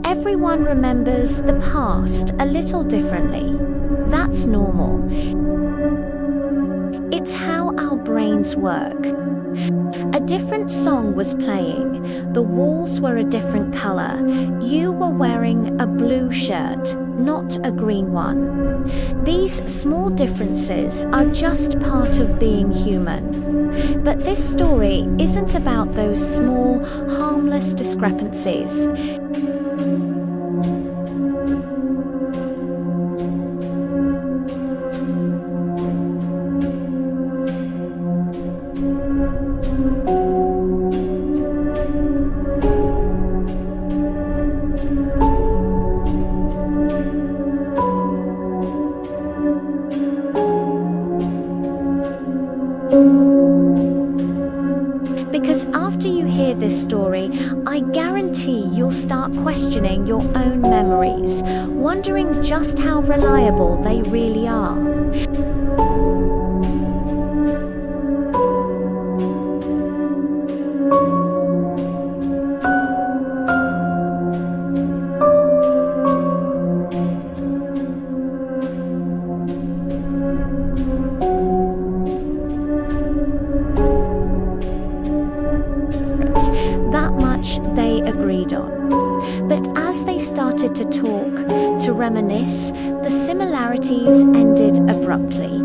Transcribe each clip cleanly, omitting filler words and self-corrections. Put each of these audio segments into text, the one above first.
Everyone remembers the past a little differently. That's normal. It's how our brains work. A different song was playing. The walls were a different color. You were wearing a blue shirt, not a green one. These small differences are just part of being human. But this story isn't about those small, harmless discrepancies. Because after you hear this story, I guarantee you'll start questioning your own memories, wondering just how reliable they really are. That much they agreed on. But as they started to talk, to reminisce, the similarities ended abruptly.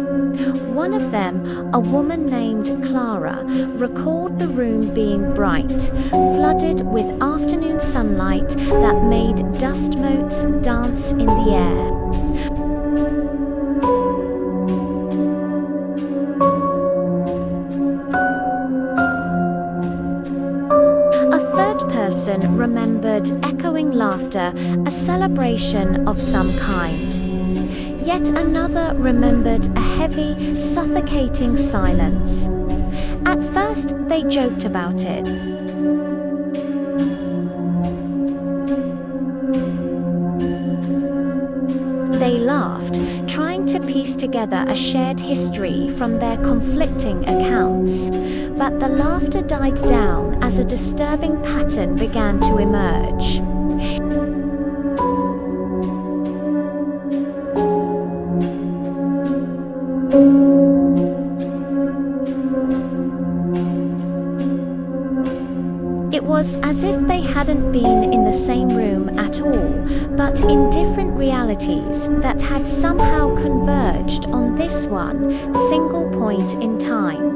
One of them, a woman named Clara, recalled the room being bright, flooded with afternoon sunlight that made dust motes dance in the air. Remembered echoing laughter, a celebration of some kind. Yet another remembered a heavy, suffocating silence. At first, they joked about it. They laughed, trying to piece together a shared history from their conflicting accounts. But the laughter died down as a disturbing pattern began to emerge. It was as if they hadn't been in the same room at all, but in different realities that had somehow converged on this one single point in time.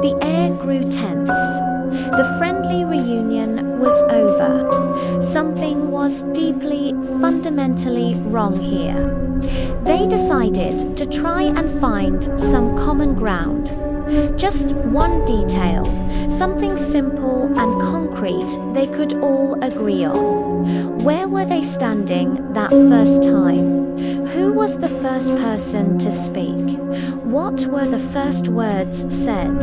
The air grew tense. The friendly reunion was over. Something was deeply, fundamentally wrong here. They decided to try and find some common ground. Just one detail, something simple and concrete they could all agree on. Where were they standing that first time? Who was the first person to speak? What were the first words said?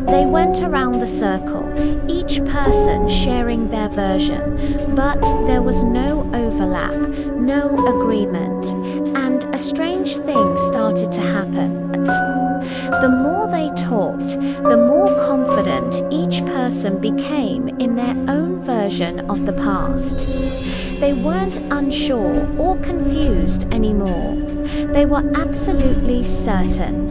They went around the circle, each person sharing their version, but there was no overlap, no agreement, and a strange thing started to happen. The more they talked, the more confident each person became in their own version of the past. They weren't unsure or confused anymore. They were absolutely certain.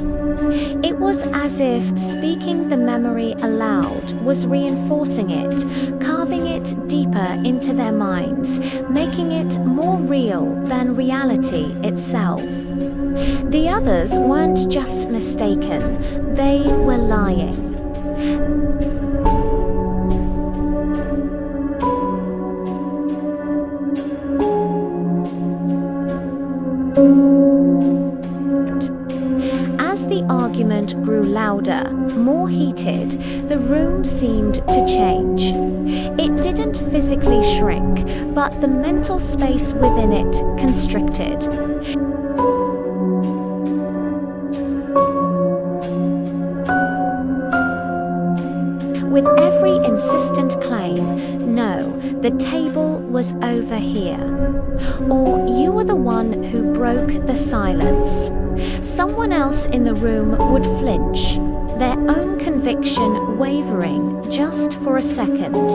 It was as if speaking the memory aloud was reinforcing it, carving it deeper into their minds, making it more real than reality itself. The others weren't just mistaken, they were lying. As the argument grew louder, more heated, the room seemed to change. It didn't physically shrink, but the mental space within it constricted. With every insistent claim, no, the table was over here. Or you were the one who broke the silence. Someone else in the room would flinch, their own conviction wavering just for a second.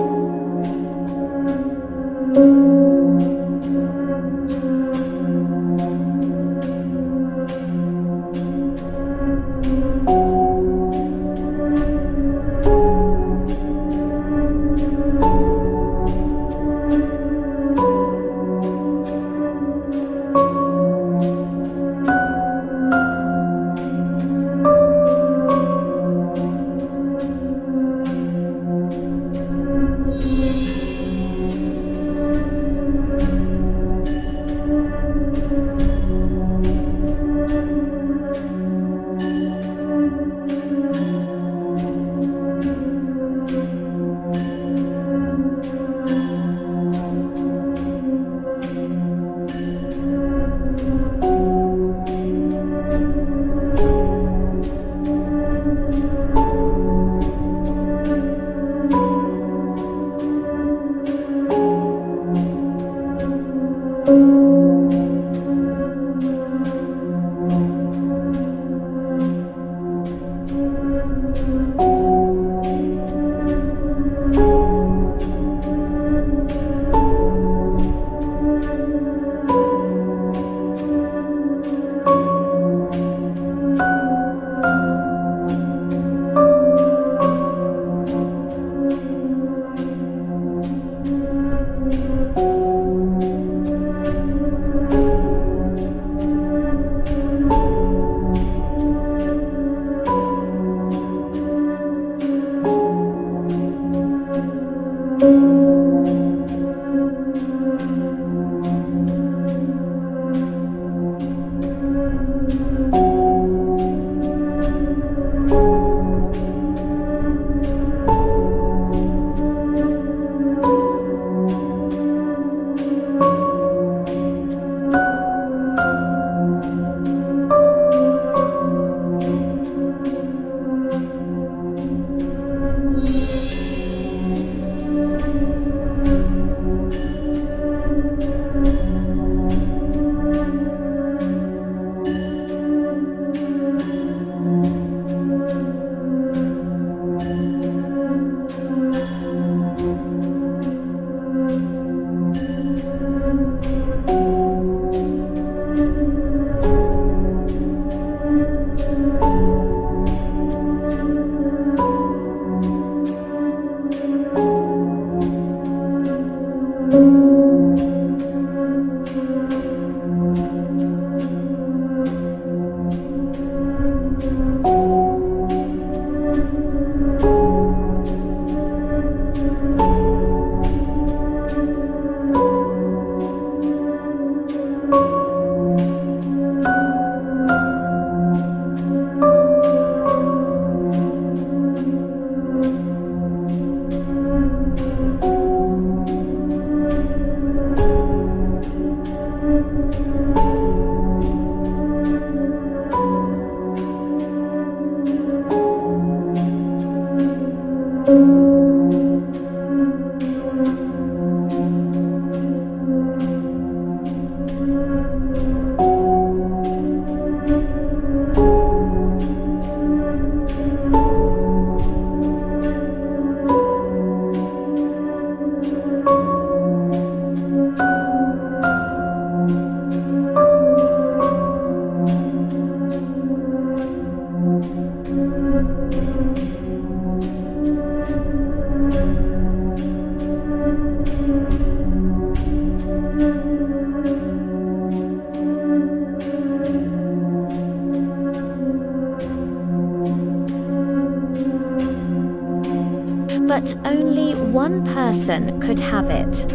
But only one person could have it.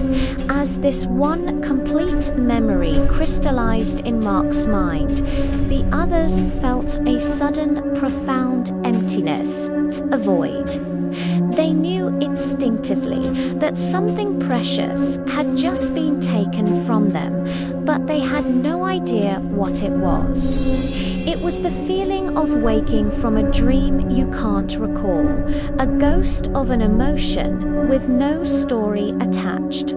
As this one complete memory crystallized in Mark's mind, the others felt a sudden, profound emptiness, a void. They knew instinctively that something precious had just been taken from them, but they had no idea what it was. It was the feeling of waking from a dream you can't recall, a ghost of an emotion with no story attached.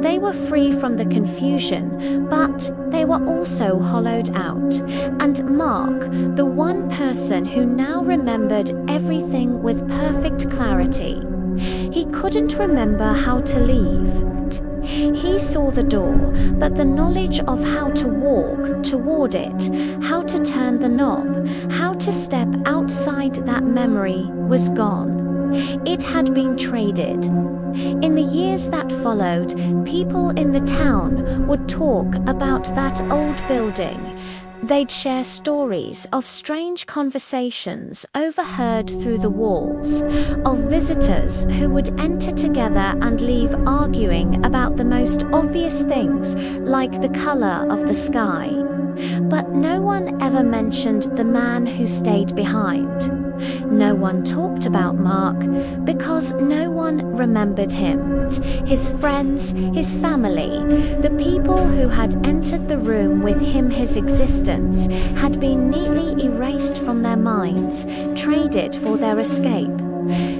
They were free from the confusion, but they were also hollowed out. And Mark, the one person who now remembered everything with perfect clarity, he couldn't remember how to leave. He saw the door, but the knowledge of how to walk toward it, how to turn the knob, how to step outside that memory was gone. It had been traded. In the years that followed, people in the town would talk about that old building. They'd share stories of strange conversations overheard through the walls, of visitors who would enter together and leave arguing about the most obvious things, like the color of the sky. But no one ever mentioned the man who stayed behind. No one talked about Mark because no one remembered him. His friends, his family, the people who had entered the room with him, his existence had been neatly erased from their minds, traded for their escape.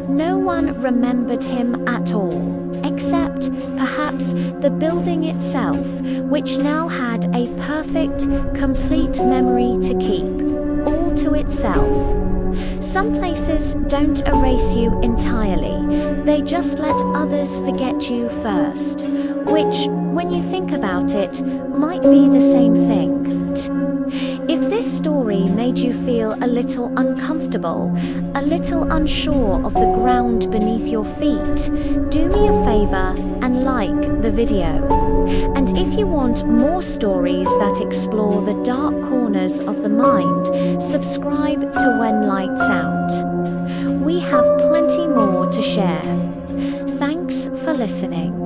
No one remembered him at all, except perhaps the building itself, which now had a perfect, complete memory to keep, all to itself. Some places don't erase you entirely, they just let others forget you first, which, when you think about it, might be the same thing. If this story made you feel a little uncomfortable, a little unsure of the ground beneath your feet, do me a favor and like the video. And if you want more stories that explore the dark corners of the mind, subscribe to When Lights Out. We have plenty more to share. Thanks for listening.